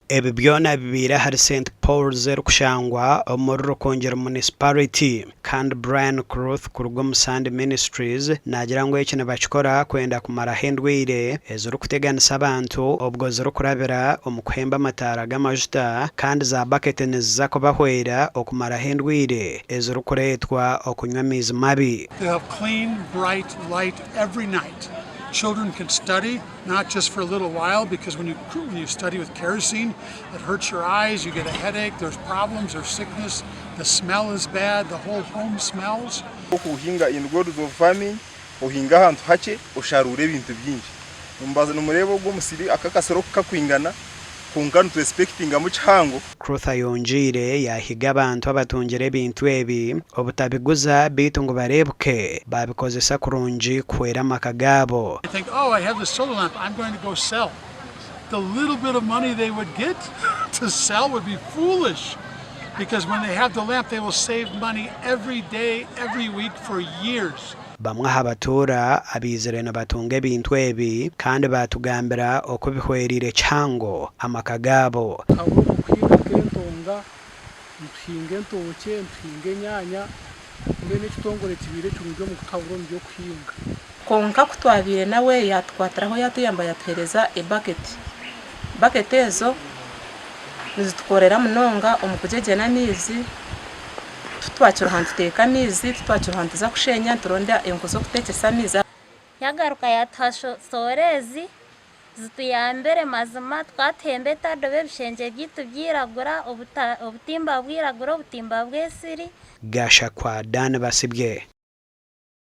Ebi byona bibira hari St Paul's Rukushangwa omuri Rukungiri municipality kandi Brian Cruz kurw'Omusande Ministries nagira ngo ekine bakikora kwenda kumara endwire eziri kuteganisa abantu obwo ziri kurabira omukuhemba amataara g'amajuta kandi za bucket niziza kubahwera okumara endwire eziri kureetwa okunywa amaizi mabi. They have clean, bright light every night. Children can study, not just for a little while, because when you study with kerosene, it hurts your eyes, you get a headache, there's problems, there's sickness, the smell is bad, the whole home smells. Okuhinga in God of farming, ohinga ahantu hake osharure ibintu byinshi. Umbaza numurebo gw'omusiri akakasero kakwingana kungana to expecting amuchango. Cruz ayongire yahiga abantu abatungire ebintu ebi obutabiguza bitu ngo barebuke babikozesa kurungi kwera amaka gaabo. I think, oh, I have the solar lamp, I'm going to go sell. The little bit of money they would get to sell would be foolish, because when they have the lamp they will save money every day, every week for years. Bamwe Abatuura abizire nabatunga ebintu ebi kandi batugambira okubihwerire cyango amaka gaabo. Mpinge ntoke mpinge nyanya mbene kitongore kibire cy'umujyo mu kutaburo byo kwinga konka kutwabire nawe yatwatiraho yatuyamba yapereza bucket ezo nizitukorera munonga omukujegena mizi tutwacira hantu teka mizi tutwacira hantu za kushenya turonda enkozo kutekesa mizi yagaruka yatasho sorezi zituyambere mazima twatembe tadobe bishenge byitu byiragura obutimba bwiragura obutimba bwesiri gasha kwa Dan basibye.